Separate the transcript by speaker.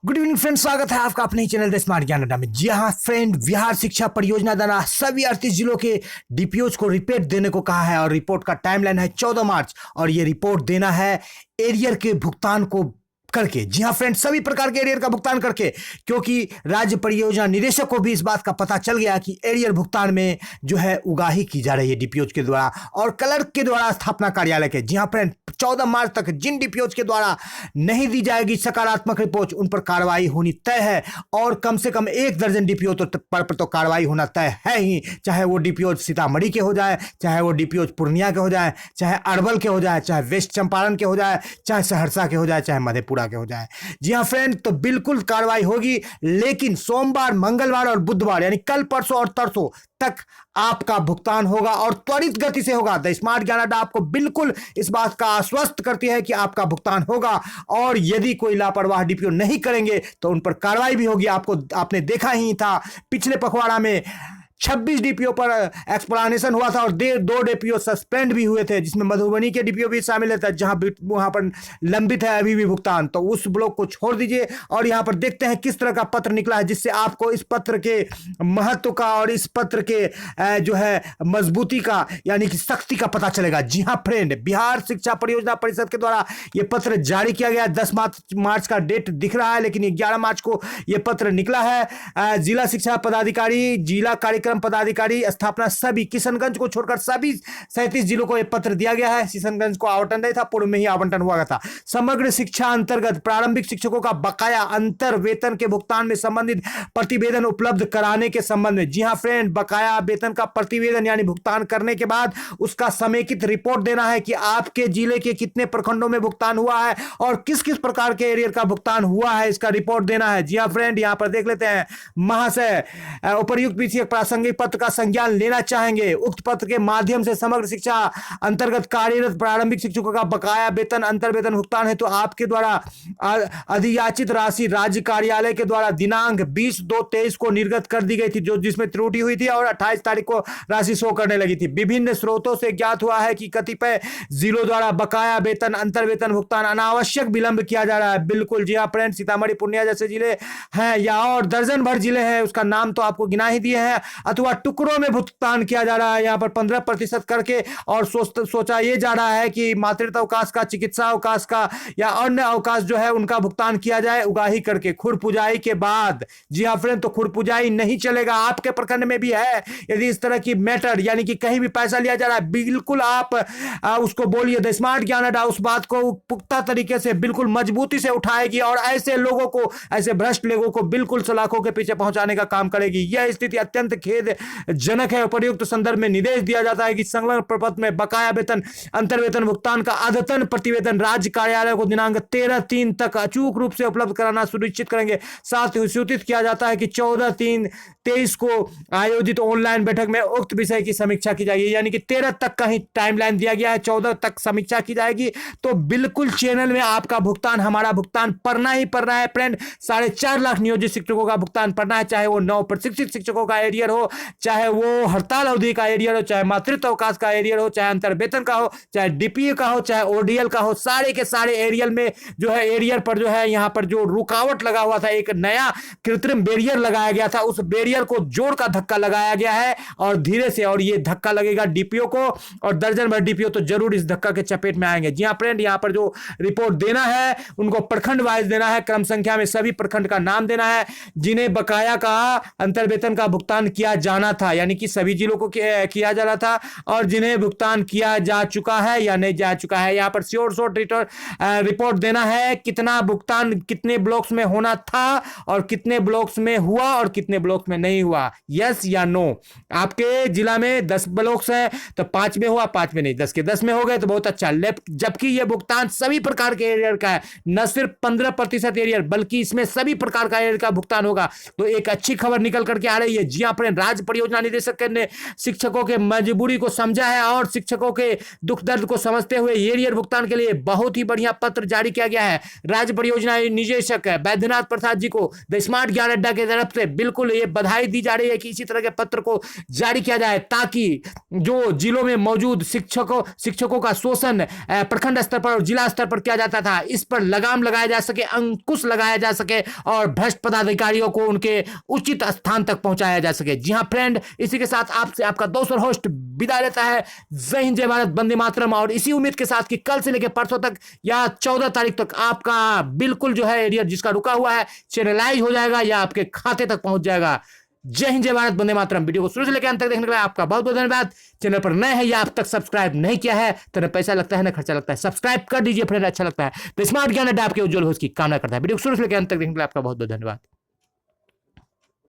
Speaker 1: Good evening friend, स्वागत है आपका अपने ही चैनल द स्मार्ट ज्ञान अड्डा में। जी हाँ फ्रेंड, बिहार शिक्षा परियोजना द्वारा सभी 38 जिलों के डीपीओज को रिपोर्ट देने को कहा है और रिपोर्ट का टाइमलाइन है 14 मार्च और ये रिपोर्ट देना है एरियर के भुगतान को करके। जी हाँ फ्रेंड, सभी प्रकार के एरियर का भुगतान करके, क्योंकि राज्य परियोजना निदेशक को भी इस बात का पता चल गया कि एरियर भुगतान में जो है उगाही की जा रही है डीपीओज के द्वारा और क्लर्क के द्वारा स्थापना कार्यालय के। जी हाँ फ्रेंड, 14 मार्च तक जिन डीपीओज के द्वारा नहीं दी जाएगी सकारात्मक रिपोर्ट, उन पर कार्रवाई होनी तय है और कम से कम 1 दर्जन डीपीओ पर तो कार्रवाई होना तय है ही, चाहे वो डीपीओज सीतामढ़ी के हो जाए, चाहे वो डीपीओज पूर्णिया के हो जाए, चाहे अरवल के हो जाए, चाहे वेस्ट चंपारण के हो जाए, चाहे सहरसा के हो जाए, चाहे मधेपुरा के हो जाए। जी हां फ्रेंड, तो बिल्कुल कार्रवाई होगी, लेकिन सोमवार, मंगलवार और बुधवार यानी कल, परसों और तरसों तक आपका भुगतान होगा और त्वरित गति से होगा। द स्मार्ट ज्ञान अड्डा आपको बिल्कुल इस बात का आश्वस्त करती है कि आपका भुगतान होगा और यदि कोई लापरवाह डीपीओ नहीं करेंगे तो उन पर कार्रवाई भी होगी। आपने देखा ही था पिछले पखवाड़ा में 26 डीपीओ पर एक्सप्लानेशन हुआ था और 2 डीपीओ सस्पेंड भी हुए थे, जिसमें मधुबनी के डीपीओ भी शामिल है, जहां वहां पर लंबित है अभी भी भुगतान। तो उस ब्लॉक को छोड़ दीजिए और यहां पर देखते हैं किस तरह का पत्र निकला है, जिससे आपको इस पत्र के महत्व का और इस पत्र के जो है मजबूती का यानी कि सख्ती का पता चलेगा। जी हाँ फ्रेंड, बिहार शिक्षा परियोजना परिषद के द्वारा यह पत्र जारी किया गया। 10 मार्च का डेट दिख रहा है, लेकिन 11 मार्च को यह पत्र निकला है। जिला शिक्षा पदाधिकारी, जिला कार्यक्रम पदाधिकारी स्थापना सभी किशनगंज को छोड़कर सभी 37 जिलों को यह पत्र दिया गया है। किशनगंज को आवंटन नहीं था, पूर्व में ही आवंटन हुआ था। समग्र शिक्षा अंतर्गत प्रारंभिक शिक्षकों का बकाया अंतर वेतन के भुगतान में संबंधित प्रतिवेदन उपलब्ध कराने के संबंध में। जी हां फ्रेंड, बकाया वेतन का प्रतिवेदन यानी भुगतान करने के बाद उसका समेकित रिपोर्ट देना है कि आपके जिले के कितने प्रखंडों में भुगतान हुआ है और किस किस प्रकार के एरियर का भुगतान हुआ है, इसका रिपोर्ट देना है। जी हां फ्रेंड, यहां पर देख लेते हैं। महाशय, उपर्युक्त विषय प्रासंगिक पत्र का संज्ञान लेना चाहेंगे। उक्त पत्र के माध्यम से समग्र शिक्षा अंतर्गत कार्यरत प्रारंभिक शिक्षकों का बकाया वेतन अंतर वेतन भुगतान है तो आपके द्वारा अधियाचित राशि राज्य कार्यालय के द्वारा दिनांक 20/2/23 को निर्गत कर दी गई थी, जो जिसमें त्रुटि हुई थी और 28 तारीख को राशि शो करने लगी थी। विभिन्न स्रोतों से ज्ञात हुआ है कि कतिपय जिलों द्वारा बकाया वेतन अंतर वेतन भुगतान अनावश्यक विलंब किया जा रहा है। बिल्कुल जी हाँ फ्रेंड, सीतामढ़ी पूर्णिया जैसे जिले हैं या और दर्जन भर जिले हैं, उसका नाम तो आपको गिना ही दिए हैं, अथवा टुकड़ों में भुगतान किया जा रहा है यहाँ पर 15% करके और सोचा ये जा रहा है कि मातृत्व अवकाश का, चिकित्सा अवकाश का या अन्य अवकाश जो है उनका भुगतान किया जाए उगाही करके खुर पुजाई के बाद। जी हाँ फ्रेंड, तो खुर पुजाई नहीं चलेगा, आपके प्रखंड में भी है यदि इस तरह की मैटर यानी कि कहीं भी पैसा लिया जा रहा है, बिल्कुल आप उसको बोलिए। द स्मार्ट ज्ञान अड्डा उस बात को पुख्ता तरीके से बिल्कुल मजबूती से उठाएगी और ऐसे लोगों को, ऐसे भ्रष्ट लोगों को बिल्कुल सलाखों के पीछे पहुंचाने का काम करेगी। यह स्थिति अत्यंत खेदजनक है। उपर्युक्त संदर्भ में निर्देश दिया जाता है कि संलग्न प्रपत्र में बकाया वेतन अंतर वेतन भुगतान का अद्यतन प्रतिवेदन राज्य कार्यालय को दिनांक 13/3 तक अचूक रूप से उपलब्ध कराना सुनिश्चित करेंगे। साथ ही सूचित किया जाता है कि 14/3/23 को आयोजित ऑनलाइन बैठक में उक्त विषय की समीक्षा की जाएगी, यानी कि 13 तक का ही टाइमलाइन दिया गया है, 14 तक समीक्षा की जाएगी। तो बिल्कुल चैनल में आपका भुगतान, हमारा भुगतान पड़ना ही पड़ना है फ्रेंड। 4.5 लाख नियोजित शिक्षकों का भुगतान पड़ना है, चाहे वो 9 प्रशिक्षित शिक्षकों का एरियर हो, चाहे वो हड़ताल अवधि का एरियर हो, चाहे मातृत्व अवकाश का एरियर हो, चाहे अंतर वेतन का हो, चाहे डीपीए का हो, चाहे ओडीएल का हो, सारे के सारे एरियल में जो है एरियर पर जो है यहाँ पर जो रुकावट लगा हुआ था, एक नया कृत्रिम बैरियर लगाया गया था, उस बैरियर को जोड़ का धक्का लगाया गया है और धीरे से, और ये धक्का लगेगा डीपीओ को और दर्जन भर डीपीओ तो जरूर इस धक्का के चपेट में आएंगे। जी हाँ फ्रेंड, यहाँ पर जो रिपोर्ट देना है उनको प्रखंड वाइज देना है, क्रम संख्या में सभी प्रखंड का नाम देना है जिन्हें बकाया का अंतर वेतन का भुगतान किया जाना था, यानी कि सभी जिलों को किया जा रहा था और जिन्हें भुगतान किया जा चुका है या नहीं जा चुका है। यहाँ पर शॉर्ट रिपोर्ट देना है, कितना भुगतान कितने ब्लॉक्स में होना था और कितने ब्लॉक्स में हुआ और कितने ब्लॉक्स में नहीं हुआ, यस या नो। आपके जिला में 10 ब्लॉक्स हैं तो 5 में हुआ, 5 में नहीं, 10 के 10 में हो गए तो बहुत अच्छा। जबकि यह भुगतान सभी प्रकार के एरियर का है, न सिर्फ 15% एरियर बल्कि इसमें सभी प्रकार का एरियर का भुगतान होगा। तो एक अच्छी खबर निकल करके आ रही है। जी हाँ फ्रेंड, राज्य परियोजना निदेशक ने शिक्षकों के मजबूरी को समझा है और शिक्षकों के दुख दर्द को समझते हुए एरियर भुगतान के लिए बहुत ही बढ़िया पत्र जारी किया गया है। राज्य परियोजना निदेशक बैद्यनाथ प्रसाद जी को द स्मार्ट ज्ञान अड्डा की तरफ से बिल्कुल ये बधाई दी जा रही है कि इसी तरह के पत्र को जारी किया जाए ताकि जो जिलों में मौजूद शिक्षकों का शोषण प्रखंड स्तर पर और जिला स्तर पर किया जाता था, इस पर लगाम लगाया जा सके, अंकुश लगाया जा सके और भ्रष्ट पदाधिकारियों को उनके उचित स्थान तक पहुंचाया जा सके। जी हां फ्रेंड, इसी के साथ आपसे आपका दोस्त और होस्ट विदा लेता है। जय हिंद, जय भारत, वंदे मातरम। और इसी उम्मीद के साथ कि कल से लेकर परसों तक या 14 तारीख तक आपका बिल्कुल जो है एरियर जिसका रुका हुआ है चैनलाइज हो जाएगा या आपके खाते तक पहुंच जाएगा। जय हिंद, जय भारत, वंदे मातरम। वीडियो को शुरू से लेकर अंत तक देखने के लिए आपका बहुत बहुत धन्यवाद। चैनल पर नए हैं या अब तक सब्सक्राइब नहीं किया है तो न पैसा लगता है न खर्चा लगता है, सब्सक्राइब कर दीजिए फ्रेंड, अच्छा लगता है। तो स्मार्ट ज्ञान अड्डा आपके उज्जवल भविष्य की कामना करता है। वीडियो को शुरू से लेकर अंत तक देखने के लिए आपका बहुत बहुत धन्यवाद।